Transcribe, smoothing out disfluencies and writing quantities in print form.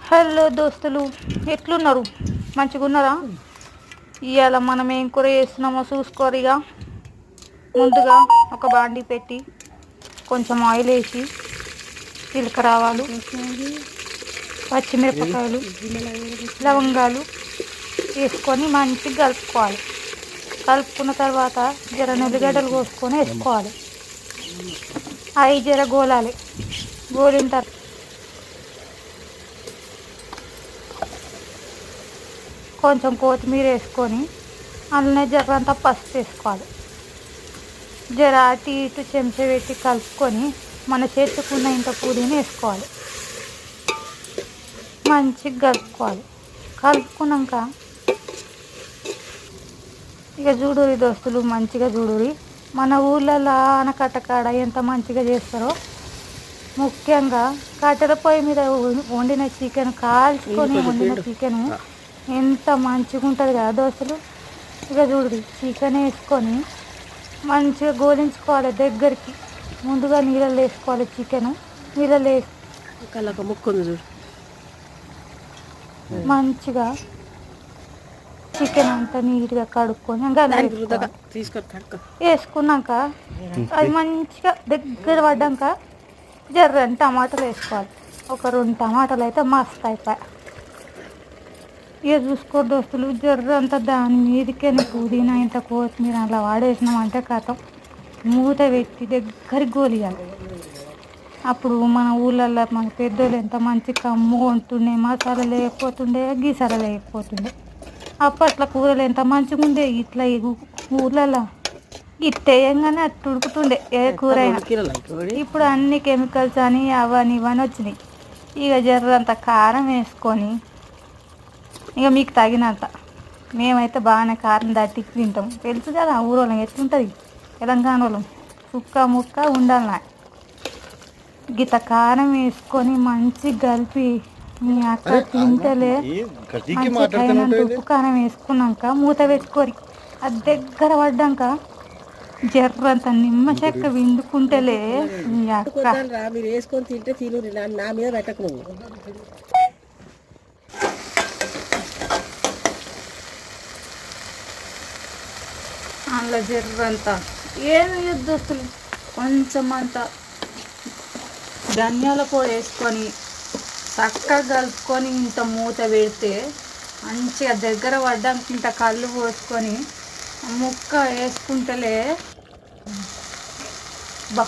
Hello దోస్తులు, ఎట్లున్నారు? మంచిగా ఉన్నారా? ఇవాళ మనం ఏం కూర చేస్తున్నామో చూసుకోరిగా. ముందుగా ఒక బాండి పెట్టి కొంచెం ఆయిల్ వేసి జీలకర్ర ఆవాలు, పచ్చిమిరపకాయలు, లవంగాలు వేసుకొని మంచిగా కలుపుకోవాలి. కలుపుకున్న తర్వాత జర ఉల్లిగడ్డలు కోసుకొని వేసుకోవాలి. అవి జర గోలాలి. గోలిన తర్వాత కొంచెం కొత్తిమీర వేసుకొని అందులోనే జరంతా పసుపు వేసుకోవాలి. జర అటు ఇటు చెంచా పెట్టి కలుపుకొని మన చేతుకున్న ఇంత పూరీని వేసుకోవాలి. మంచిగా కలుపుకోవాలి. కలుపుకున్నాక ఇక చూడురి దోస్తులు, మంచిగా చూడురి. మన ఊళ్ళలో ఆనకట్ట కాడ ఎంత మంచిగా చేస్తారో, ముఖ్యంగా కట్టెల పొయ్యి మీద వండిన చికెన్, కాల్చుకొని వండిన చికెను ఎంత మంచిగా ఉంటుంది కదా దోస్తులు. ఇక చూడు, చికెన్ వేసుకొని మంచిగా గోలించుకోవాలి. దగ్గరికి ముందుగా నీళ్ళలో వేసుకోవాలి. చికెను నీళ్ళలో వేసి మంచిగా చికెన్ అంతా నీట్గా కడుక్కొని వేసుకున్నాక అది మంచిగా దగ్గర పడ్డాక జర్రని టమాటాలు వేసుకోవాలి. ఒక 2 టమాటాలు అయితే మస్తు అయిపోయాయి. ఇక చూసుకో దోస్తులు, జర్ర అంతా దాని మీదకే పుదీనా ఇంత కొత్తిమీర అలా వాడేసినామంటే కథం మూత పెట్టి దగ్గరికి గోలియాలి. అప్పుడు మన ఊళ్ళల్లో మన పెద్దోళ్ళు ఎంత మంచి కమ్ము వండుతుండే, మసాలా లేకపోతుండే, గీసాల లేకపోతుండే. అప్పట్లో కూరలు ఎంత మంచిగా ఉండే. ఇట్లా ఊర్లలో ఇట్టేయంగానే అట్టు ఉడుకుతుండే ఏ కూర అయినా. ఇప్పుడు అన్ని కెమికల్స్ అని అవని ఇవని వచ్చినాయి. ఇక జర్రంత కారం వేసుకొని, ఇక మీకు తగినంత, మేమైతే బాగానే కారం దట్టికి తింటాం. తెలుసు కదా ఊరోళ్ళం ఎట్లుంటుంది. తెలంగాణ వాళ్ళం సుక్క ముక్క ఉండాలి. గిత కారం వేసుకొని మంచిగా కలిపి మీ అక్క తింటలే మంచిగా తగినంత ఉప్పు కారం వేసుకున్నాక మూత పెట్టుకోరి. అది దగ్గర పడ్డాక జర్రంత నిమ్మ చెక్క విండుకుంటేలే మీ అక్క మీరు వేసుకొని తింటే తిను, నా మీద పెట్టకు నువ్వు. అందులో జర్రంతా ఏమి యుద్ధస్తులు కొంచెం అంత ధనియాల పొడి వేసుకొని చక్కగా కలుపుకొని ఇంత మూత పెడితే మంచిగా దగ్గర పడ్డానికి ఇంత కళ్ళు పోసుకొని ముక్క వేసుకుంటలే బా